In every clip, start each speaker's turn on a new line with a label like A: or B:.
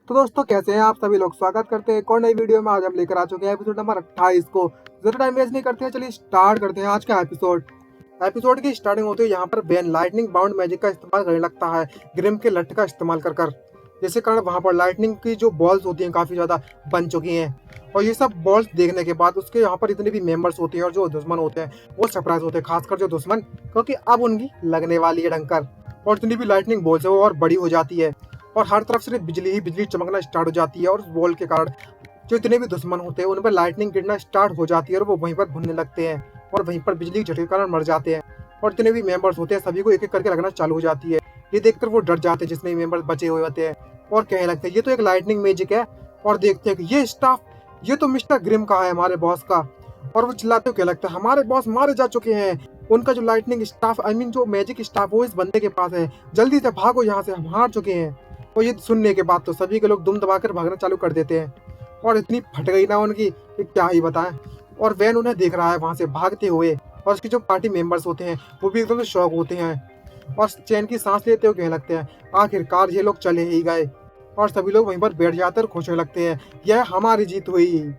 A: तो दोस्तों कैसे हैं आप सभी लोग। स्वागत करते हैं एक और नई वीडियो में। आज हम लेकर आ चुके हैं एपिसोड नंबर 28 को। ज्यादा टाइम वेस्ट नहीं करते हैं, चलिए स्टार्ट करते हैं आज का एपिसोड। एपिसोड की स्टार्टिंग होती है यहाँ पर बेन लाइटनिंग बाउंड मैजिक का इस्तेमाल करने लगता है, ग्रिम के लठ का इस्तेमाल कर कर, जिसके कारण वहाँ पर लाइटनिंग की जो बॉल्स होती हैं काफी ज्यादा बन चुकी हैं। और ये सब बॉल्स देखने के बाद उसके यहाँ पर इतने भी मेंबर्स होते हैं और जो दुश्मन होते हैं वो सरप्राइज होते हैं, खासकर जो दुश्मन, क्योंकि अब उनकी लगने वाली है ढंकर। और इतनी भी लाइटनिंग बॉल्स है वो और बड़ी हो जाती है और हर तरफ से बिजली ही बिजली चमकना स्टार्ट हो जाती है। और उस बॉल के कारण जो इतने भी दुश्मन होते हैं उन पर लाइटनिंग गिरना स्टार्ट हो जाती है और वो वहीं पर भुनने लगते हैं और वहीं पर बिजली के झटके के कारण मर जाते हैं। और जितने भी मेंबर्स होते हैं सभी को एक एक करके लगना चालू हो जाती है। ये देखकर वो डर जाते हैं जितने भी मेंबर्स बचे हुए होते हैं और कहने लगते हैं ये तो एक लाइटनिंग मैजिक है। और देखते हैं कि ये स्टाफ, ये तो मिस्टर ग्रिम का है, हमारे बॉस का। और वो चिल्लाते हुए कहने लगता है हमारे बॉस मारे जा चुके हैं, उनका जो लाइटनिंग स्टाफ आई मीन जो मैजिक स्टाफ वो इस बंदे के पास है, जल्दी से भागो यहाँ से, हम हार चुके हैं। और ये सुनने के बाद तो सभी के लोग दुम दबाकर भागना चालू कर देते हैं और इतनी फट गई ना उनकी कि क्या ही बताएं। और वैन उन्हें देख रहा है वहां से भागते हुए और उसके जो पार्टी मेंबर्स होते हैं वो भी एकदम से शॉक होते हैं और चैन की सांस लेते हुए कहने लगते हैं आखिरकार ये लोग चले ही गए। और सभी लोग वहीं पर बैठ जाकर खुश होने लगते हैं, यह हमारी जीत हुई।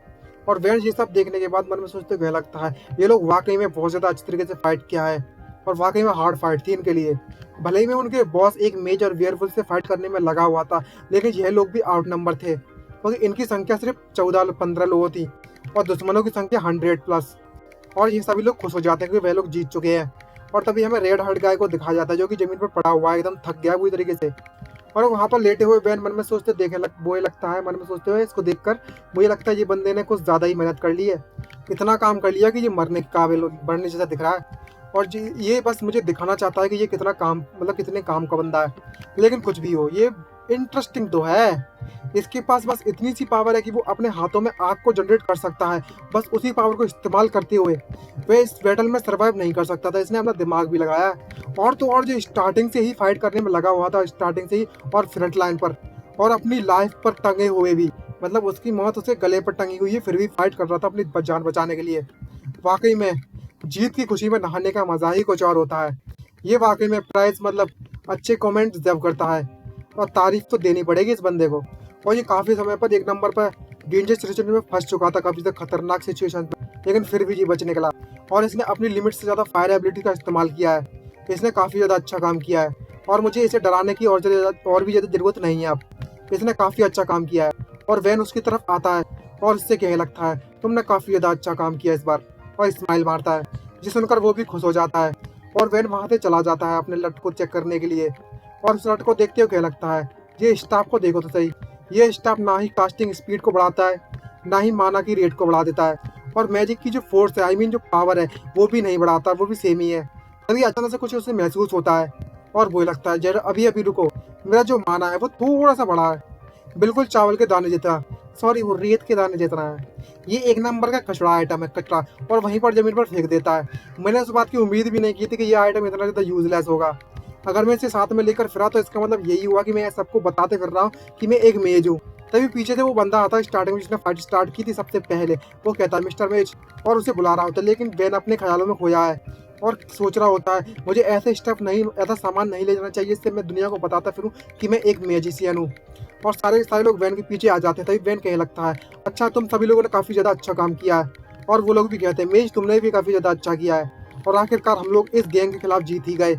A: और वैन ये सब देखने के बाद मन में सोचते हुए लगता है ये लोग वाकई में बहुत ज्यादा अच्छी तरीके से फाइट किया है और वाकई में हार्ड फाइट थी इनके लिए। भले ही में उनके बॉस एक मेज और वेयरवुल्फ से फाइट करने में लगा हुआ था, लेकिन यह लोग भी आउट नंबर थे क्योंकि इनकी संख्या सिर्फ 14-15 लोगों थी और दुश्मनों की संख्या 100+। और ये सभी लोग खुश हो जाते हैं कि वह लोग जीत चुके हैं। और तभी हमें रेड हर्ट गाय को दिखाया जाता है जो कि जमीन पर पड़ा हुआ है, एकदम थक गया पूरी तरीके से। और वहाँ पर लेटे हुए बैन मन में सोचते बोए लगता है, मन में सोचते हुए इसको देखकर मुझे लगता है ये बंदे ने कुछ ज्यादा ही मेहनत कर ली है, इतना काम कर लिया कि ये मरने के काबिल बढ़ने जैसा दिख रहा है। और ये बस मुझे दिखाना चाहता है कि ये कितना काम, मतलब कितने काम का बंदा है। लेकिन कुछ भी हो, ये इंटरेस्टिंग तो है। इसके पास बस इतनी सी पावर है कि वो अपने हाथों में आग को जनरेट कर सकता है। बस उसी पावर को इस्तेमाल करते हुए वह इस बैटल में सरवाइव नहीं कर सकता था, इसने अपना दिमाग भी लगाया। और तो और जो स्टार्टिंग से ही फाइट करने में लगा हुआ था, स्टार्टिंग से ही और फ्रंट लाइन पर और अपनी लाइफ पर टंगे हुए भी, मतलब उसकी मौत उसे गले पर टंगी हुई है फिर भी फाइट कर रहा था अपनी जान बचाने के लिए। वाकई में जीत की खुशी में नहाने का मजा ही कुछ और होता है। ये वाकई में प्राइस, मतलब अच्छे कमेंट डिजर्व करता है और तारीफ तो देनी पड़ेगी इस बंदे को। और ये काफी समय पर एक नंबर पर डेंजर सिचुएशन में फंस चुका था, काफी खतरनाक सिचुएशन में, लेकिन फिर भी ये बच निकला। और इसने अपनी लिमिट से ज्यादा फायर एबिलिटी का इस्तेमाल किया है, इसने काफी ज्यादा अच्छा काम किया है और मुझे इसे डराने की और भी ज्यादा जरूरत नहीं है अब, इसने काफी अच्छा काम किया है। और वैन उसकी तरफ आता है और इससे कहने लगता है तुमने काफी ज्यादा अच्छा काम किया इस बार, और स्माइल मारता है, जिसे सुनकर वो भी खुश हो जाता है। और वैन वहां से चला जाता है अपने लट को चेक करने के लिए। और उस लट को देखते हुए कहने लगता है ये स्टाफ को देखो तो सही, ये स्टाफ ना ही कास्टिंग स्पीड को बढ़ाता है ना ही माना की रेट को बढ़ा देता है, और मैजिक की जो फोर्स है, आई मीन जो पावर है, वो भी नहीं बढ़ाता, वो भी सेम ही है। तभी अचानक से कुछ उसे महसूस होता है और वो लगता है जरा अभी अभी रुको, मेरा जो माना है वो थोड़ा सा बड़ा है, बिल्कुल चावल के दाने जितना, सॉरी वो रेत के दाने जितना है। ये एक नंबर का कचरा आइटम है, कचरा, और वहीं पर जमीन पर फेंक देता है। मैंने उस बात की उम्मीद भी नहीं की थी कि ये आइटम इतना ज़्यादा यूजलेस होगा। अगर मैं इसे साथ में लेकर फिरा तो इसका मतलब यही हुआ कि मैं सबको बताते फिर रहा हूँ कि मैं एक मेज हूँ। तभी पीछे से वो बंदा आता है स्टार्टिंग में जिसने फाइट स्टार्ट की थी सबसे पहले, वो कहता है मिस्टर मेज, और उसे बुला रहा होता है। लेकिन बेन अपने ख्यालों में खोया है और सोच रहा होता है मुझे ऐसे स्टफ नहीं, ऐसा सामान नहीं ले जाना चाहिए, इससे मैं दुनिया को बताता फिरूँ कि मैं एक मैजिशियन हूँ। और सारे लोग वैन के पीछे आ जाते हैं। तभी वैन कहने लगता है अच्छा तुम सभी लोगों ने काफ़ी ज़्यादा अच्छा काम किया है। और वो लोग भी कहते हैं मेज तुमने भी काफ़ी ज़्यादा अच्छा किया है, और आखिरकार हम लोग इस गैंग के खिलाफ जीत ही गए,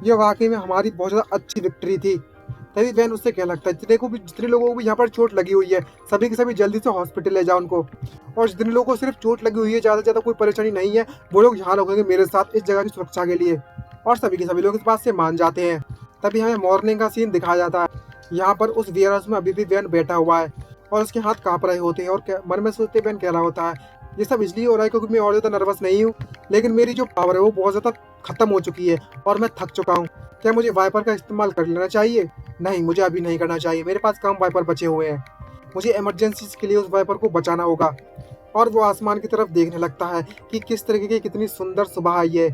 A: ये वाकई में हमारी बहुत ज़्यादा अच्छी विक्ट्री थी। तभी वैन उससे कहने लगता है जितने लोगों को भी यहाँ पर चोट लगी हुई है सभी के सभी जल्दी से हॉस्पिटल ले जाओ उनको, और जितने लोगों को सिर्फ चोट लगी हुई है, ज़्यादा से ज़्यादा कोई परेशानी नहीं है, वो लोग यहाँ रुकेंगे मेरे साथ इस जगह की सुरक्षा के लिए। और सभी के सभी लोग इस बात से मान जाते हैं। तभी हमें मॉर्निंग का सीन दिखाया जाता है। यहाँ पर उस वेयर हाउस में अभी भी वैन बैठा हुआ है और उसके हाथ काँप रहे होते हैं और मन में सोचते वैन कह रहा होता है ये सब इसलिए हो रहा है क्योंकि मैं और ज़्यादा नर्वस नहीं हूँ, लेकिन मेरी जो पावर है वो बहुत ज़्यादा खत्म हो चुकी है और मैं थक चुका हूँ। क्या मुझे वाइपर का इस्तेमाल कर लेना चाहिए? नहीं, मुझे अभी नहीं करना चाहिए, मेरे पास कम वाइपर बचे हुए हैं, मुझे इमरजेंसी के लिए उस वाइपर को बचाना होगा। और वो आसमान की तरफ देखने लगता है कि किस तरीके की कितनी सुंदर सुबह आई है।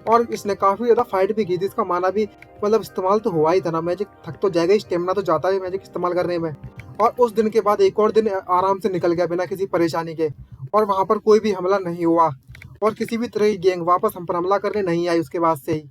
A: और इसने काफ़ी ज़्यादा फाइट भी की थी, इसका माना भी, मतलब इस्तेमाल तो हुआ ही था ना, मैजिक थक तो जाएगा, स्टेमिना तो जाता है मैजिक इस्तेमाल करने में। और उस दिन के बाद एक और दिन आराम से निकल गया बिना किसी परेशानी के, और वहाँ पर कोई भी हमला नहीं हुआ और किसी भी तरह की गैंग वापस हम पर हमला करने नहीं आई उसके बाद से ही।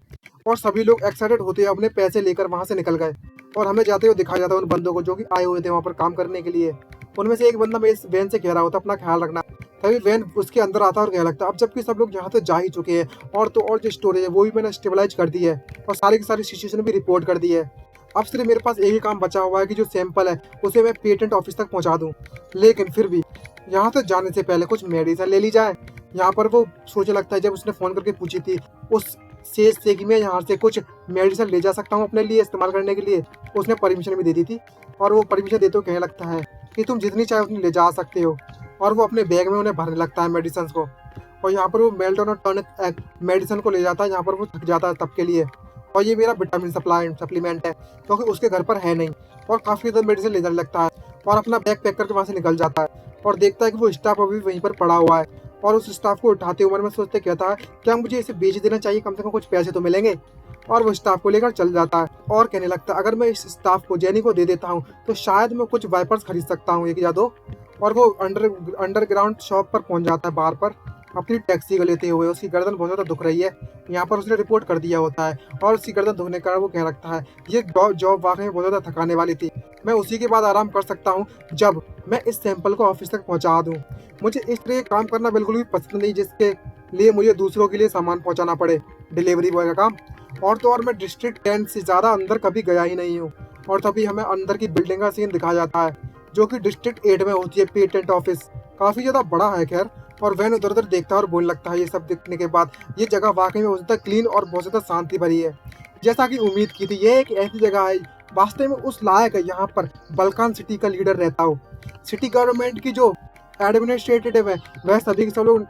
A: और सभी लोग एक्साइटेड होते हुए अपने पैसे लेकर वहाँ से निकल गए और हमें जाते हुए दिखाया जाता है उन बंदों को जो कि आए हुए थे वहाँ पर काम करने के लिए। उनमें से एक बंदा मेरे इस वैन से कह रहा होता अपना ख्याल रखना। तभी वैन उसके अंदर आता है और कहने लगता है अब जबकि सब लोग यहाँ से जा ही चुके हैं और तो और जो स्टोरेज है वो भी मैंने स्टेबलाइज कर दी है और सारी की सारी सिचुएशन भी रिपोर्ट कर दी है। अब सिर्फ मेरे पास एक ही काम बचा हुआ है कि जो सैंपल है उसे मैं पेटेंट ऑफिस तक पहुँचा दूँ। लेकिन फिर भी यहाँ से जाने से पहले कुछ मेडिसिन ले ली जाए। यहाँ पर वो सोचने लगता है जब उसने फ़ोन करके पूछी थी उस सेज से कि मैं यहाँ से कुछ मेडिसिन ले जा सकता हूँ अपने लिए इस्तेमाल करने के लिए, उसने परमिशन भी दे दी थी। और वो परमिशन देते हुए कहने लगता है कि तुम जितनी चाहे उतनी ले जा सकते हो। और वो अपने बैग में उन्हें भरने लगता है मेडिसिन को। और यहाँ पर वो मेल्टन और टॉनिक मेडिसिन को ले जाता है जहाँ पर वो थक जाता है तब के लिए। और ये मेरा विटामिन सप्लीमेंट है क्योंकि उसके घर पर है नहीं। और काफ़ी ज़्यादा मेडिसिन ले जाने लगता है और अपना बैग पैक करके वहाँ से निकल जाता है और देखता है कि वो स्टाफ अभी वहीं पर पड़ा हुआ है। और उस स्टाफ को उठाते उम्र में सोचते कहता है क्या मुझे इसे बेच देना चाहिए, कम से कम कुछ पैसे तो मिलेंगे। और वो स्टाफ को लेकर चल जाता है और कहने लगता है अगर मैं इस स्टाफ को जेनी को दे देता हूँ तो शायद मैं कुछ वाइपर्स खरीद सकता हूँ, एक या दो। और वो अंडरग्राउंड शॉप पर पहुंच जाता है बार पर अपनी टैक्सी को लेते हुए। उसकी गर्दन बहुत ज़्यादा दुख रही है, यहाँ पर उसने रिपोर्ट कर दिया होता है। और उसकी गर्दन दुखने के कारण वो कह रखता है ये जॉब वाकई में बहुत ज़्यादा थकाने वाली थी, मैं उसी के बाद आराम कर सकता हूँ जब मैं इस सैंपल को ऑफिस तक पहुँचा दूँ। मुझे इस तरह का काम करना बिल्कुल भी पसंद नहीं जिसके लिए मुझे दूसरों के लिए सामान पहुँचाना पड़े, डिलीवरी बॉय का काम। और तो और मैं डिस्ट्रिक्ट 10 से ज़्यादा अंदर कभी गया ही नहीं हूँ। और तभी हमें अंदर की बिल्डिंग का सीन दिखाया जाता है जो कि डिस्ट्रिक्ट 8 में होती है पेटेंट ऑफिस, काफ़ी ज़्यादा बड़ा है खैर। और वैन उधर उधर देखता है और बोलने लगता है ये सब देखने के बाद ये जगह वाकई में बहुत ज़्यादा क्लीन और बहुत ज़्यादा शांति भरी है, जैसा कि उम्मीद की थी। ये एक ऐसी जगह है वास्तव में उस लायक है यहाँ पर बल्कान सिटी का लीडर रहता हो। सिटी गवर्नमेंट की जो एडमिनिस्ट्रेटिव है वह सभी के सब लोग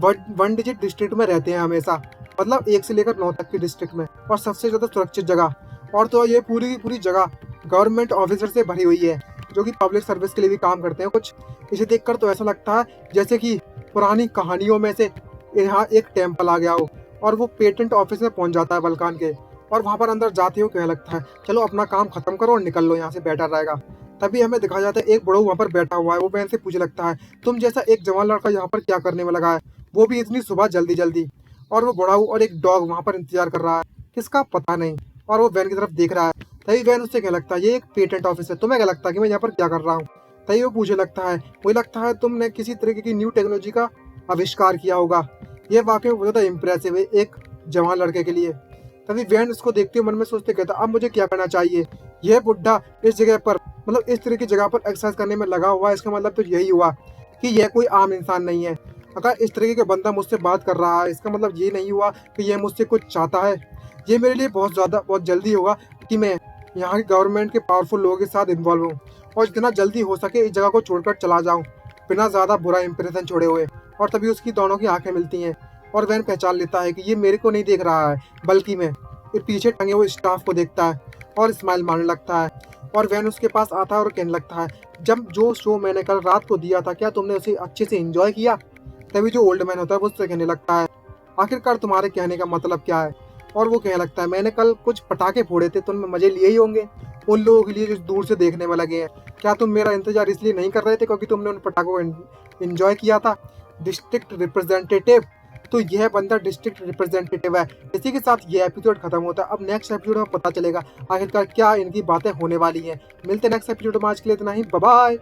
A: 1 डिजिट डिस्ट्रिक्ट में रहते हैं हमेशा, मतलब 1 से लेकर 9 तक की डिस्ट्रिक्ट में, और सबसे ज़्यादा सुरक्षित जगह। और तो ये पूरी की पूरी जगह गवर्नमेंट ऑफिसर से भरी हुई है जो कि पब्लिक सर्विस के लिए भी काम करते हैं कुछ। इसे देखकर तो ऐसा लगता है जैसे कि पुरानी कहानियों में से यहाँ एक टेम्पल आ गया हो। और वो पेटेंट ऑफिस में पहुंच जाता है बल्कान के, और वहाँ पर अंदर जाते हो कहने लगता है चलो अपना काम खत्म करो और निकल लो यहाँ से, बेटर रहेगा। तभी हमें दिखाया जाता है एक बड़ो वहाँ पर बैठा हुआ है। वो बहन से पूछने लगता है तुम जैसा एक जवान लड़का यहाँ पर क्या करने में लगा है, वो भी इतनी सुबह जल्दी जल्दी। और वो बुढ़ाऊ और एक डॉग वहाँ पर इंतजार कर रहा है, किसका पता नहीं। और वो वैन की तरफ देख रहा है। तभी वैन उससे क्या लगता है ये एक पेटेंट ऑफिस है, तुम्हें क्या लगता है कि मैं यहाँ पर क्या कर रहा हूँ। तभी वो पूछने लगता है मुझे लगता है तुमने किसी तरीके की न्यू टेक्नोलॉजी का आविष्कार किया होगा, ये वाकई में बहुत ज़्यादा इम्प्रेसिव है एक जवान लड़के के लिए। तभी वैन उसको देखते हुए मन में सोचते कहता अब मुझे क्या करना चाहिए। यह बुढ़ा इस जगह पर मतलब इस तरह की जगह पर एक्सरसाइज करने में लगा हुआ है, इसका मतलब तो यही हुआ कि यह कोई आम इंसान नहीं है। अगर इस तरीके का बंदा मुझसे बात कर रहा है इसका मतलब ये नहीं हुआ कि यह मुझसे कुछ चाहता है। ये मेरे लिए बहुत जल्दी होगा कि मैं यहाँ की गवर्नमेंट के पावरफुल लोगों के साथ इन्वॉल्व हूँ और जितना जल्दी हो सके इस जगह को छोड़कर चला जाऊँ बिना ज़्यादा बुरा इंप्रेशन छोड़े हुए। और तभी उसकी दोनों की आंखें मिलती हैं और वैन पहचान लेता है कि ये मेरे को नहीं देख रहा है बल्कि मैं ये पीछे टंगे हुए स्टाफ को देखता है और स्माइल मारने लगता है। और वैन उसके पास आता है और कहने लगता है जब जो शो मैंने कल रात को दिया था क्या तुमने उसे अच्छे से एंजॉय किया। तभी जो ओल्ड मैन होता है वो उससे कहने लगता है आखिरकार तुम्हारे कहने का मतलब क्या है। और वो कहने लगता है मैंने कल कुछ पटाखे फोड़े थे, तुमने मजे लिए ही होंगे उन लोगों के लिए जो दूर से देखने में लगे हैं। क्या तुम मेरा इंतजार इसलिए नहीं कर रहे थे क्योंकि तुमने उन पटाखों को एंजॉय किया था। डिस्ट्रिक्ट रिप्रेजेंटेटिव, तो यह बंदा डिस्ट्रिक्ट रिप्रेजेंटेटिव है। इसी के साथ ये एपिसोड खत्म होता है। अब नेक्स्ट एपिसोड में पता चलेगा आखिरकार क्या इनकी बातें होने वाली हैं। मिलते नेक्स्ट एपिसोड में, आज के लिए इतना ही, बाय बाय।